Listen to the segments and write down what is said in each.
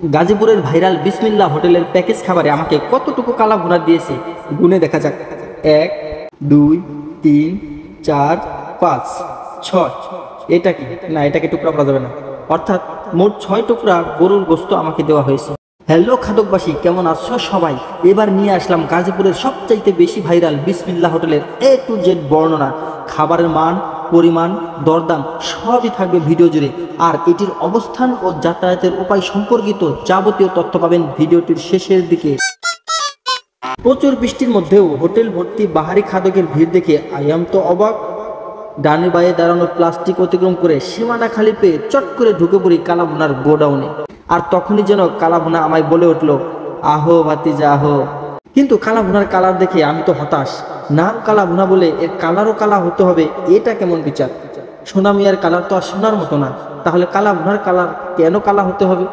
গাজীপুরের ভাইরাল বিসমিল্লাহ হোটেলের প্যাকেজ খাবারে আমাকে কতটুকু কালা ভুনা দিয়েছে গুনে দেখা যাক। 1 2 3 4 5 6। এটা কি না, এটাকে টুকরা করা যাবে না, অর্থাৎ মোট 6 টুকরা গরুর গোশত আমাকে দেওয়া হয়েছে। হ্যালো খাদকবাসী, কেমন আছো সবাই? এবার নিয়ে আসলাম গাজীপুরের সবচাইতে বেশি ভাইরাল বিসমিল্লাহ হোটেলের A to Z বর্ণনা। খাবারের মান, পরিমাণ, দরদাম সবই থাকবে ভিডিও জুড়ে। আর এটির অবস্থান ও যাতায়াতের উপায় সম্পর্কিত যাবতীয় তথ্য পাবেন ভিডিওটির শেষের দিকে। প্রচুর বৃষ্টির মধ্যেও হোটেল ভর্তি বাহারি খাদকের ভিড় দেখে আয়াম তো অবাক। ডানে বায়ে দাঁড়ানো প্লাস্টিক অতিক্রম করে সীমানা খালি পেয়ে চট করে ঢুকে পড়ি কালাভুনার গোডাউনে। আর তখনই যেন কালাভুনা আমায় বলে উঠল, আহো ভাতিজা আহো। কিন্তু কালাভুনার কালার দেখে আমি তো হতাশ। নাম কালাভুনা বলে এর কালারও কালা হতে হবে, এটা কেমন বিচার? সোনা মিয়ার কালার তো আর সোনার মতো না, তাহলে কালাভুনার কালার কেন কালা হতে হবে?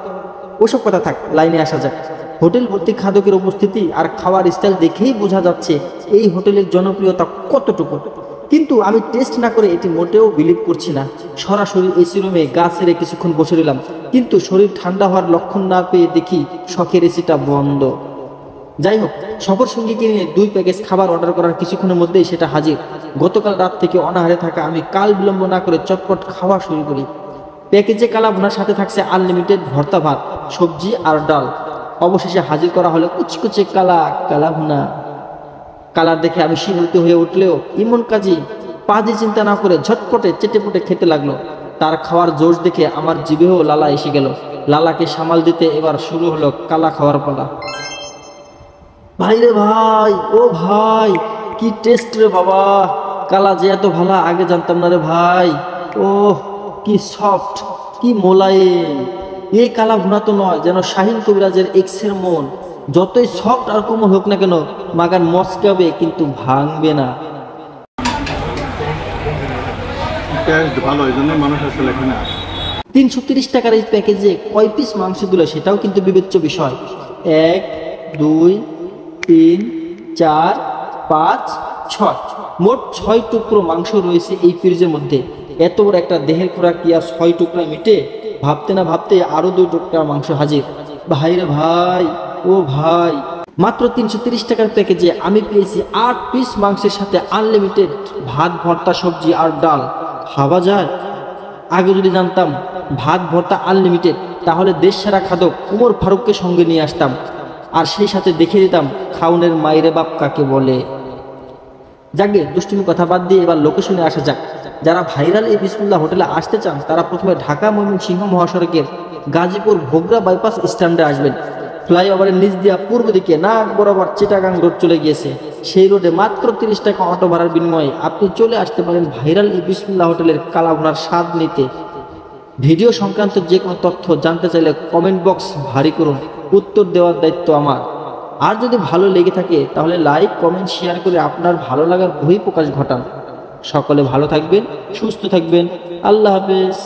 ওসব কথা থাক, লাইনে আসা যাক। হোটেল ভর্তি খাদকের উপস্থিতি আর খাওয়ার স্টাইল দেখেই বোঝা যাচ্ছে এই হোটেলের জনপ্রিয়তা কতটুকু। কিন্তু আমি টেস্ট না করে এটি মোটেও বিলিভ করছি না। সরাসরি এসি রুমে গা ছেড়ে কিছুক্ষণ বসে রইলাম, কিন্তু শরীর ঠান্ডা হওয়ার লক্ষণ না পেয়ে দেখি শখের এসিটা বন্ধ। যাই হোক, সফর সঙ্গীকে নিয়ে 2 প্যাকেজ খাবার অর্ডার করার কিছুক্ষণের মধ্যেই সেটা হাজির। গতকাল রাত থেকে অনাহারে থাকা আমি কাল বিলম্ব না করে চটপট খাওয়া শুরু করি। প্যাকেজে কালাভুনার সাথে থাকছে আনলিমিটেড ভর্তা ভাত, সবজি আর ডাল। অবশেষে হাজির করা হলো কুচকুচে কালাভুনা। কালার দেখে আমি শিহরিত হয়ে উঠলেও ইমন কাজী পাজি চিন্তা না করে ঝটপটে চেটেপুটে খেতে লাগলো। তার খাওয়ার জোশ দেখে আমার জিভেও লালা এসে গেল। লালাকে সামাল দিতে এবার শুরু হলো কালা খাওয়ার পালা। ভাই রে ভাই, ও ভাই, কি টেস্ট রে বাবা! কালা যে এত ভালো আগে জানতাম না রে ভাই। ও কি সফট, কি মোলায়েম! এই কালা ভুনা তো নয়, যেন শাহিন কবিরাজের এক্সের মন। যতই সফট আর কোমল হোক না কেন, মাগান মচকাবে কিন্তু ভাঙবে না। ভালো, এই জন্য মানুষ আসলে এখানে আসে। 330 টাকার এই প্যাকেজে কয় পিস মাংস দিল সেটাও কিন্তু বিবেচ্য বিষয়। 1 2 3 4 5 6, মোট 6 টুকরো মাংস রয়েছে এই ফ্রিজের মধ্যে। এত বড় একটা দেহের খোরাক কি আর 6 টুকরা মিটে? ভাবতে না ভাবতে আরো 2 টুকরা মাংস হাজির। ভাই রে ভাই, ও ভাই, মাত্র 330 টাকার প্যাকেজে আমি পেয়েছি 8 পিস মাংসের সাথে আনলিমিটেড ভাত, ভর্তা, সবজি আর ডাল। ভাবা যায়? আগে যদি জানতাম ভাত ভর্তা আনলিমিটেড, তাহলে দেশ সেরা খাদক উমর ফারুককে সঙ্গে নিয়ে আসতাম, আর সেই সাথে দেখে দিতাম খাউনের মাইরে বাপ কাকে বলে। যাকে দুষ্টুমি কথা বাদ দিয়ে এবার লোকেশনে আসা যাক। যারা ভাইরাল এই বিসমিল্লাহ হোটেলে আসতে চান তারা প্রথমে ঢাকা ময়মনসিংহ মহাসড়কের গাজীপুর ভোগড়া বাইপাস স্ট্যান্ডে আসবেন। ফ্লাইওভারের নিচ দিয়া পূর্ব দিকে নাক বরাবর চিটাগাং রোড চলে গিয়েছে। সেই রোডে মাত্র 30 টাকা অটো ভাড়ার বিনিময়ে আপনি চলে আসতে পারেন ভাইরাল এই বিসমিল্লাহ হোটেলের কালাভুনার স্বাদ নিতে। ভিডিও সংক্রান্ত যে কোনো তথ্য জানতে চাইলে কমেন্ট বক্স ভারী করুন, উত্তর দেওয়ার দায়িত্ব আমার। আর যদি ভালো লেগে থাকে তাহলে লাইক, কমেন্ট, শেয়ার করে আপনার ভালো লাগার বহিঃপ্রকাশ ঘটান। সকলে ভালো থাকবেন, সুস্থ থাকবেন। আল্লাহ হাফেজ।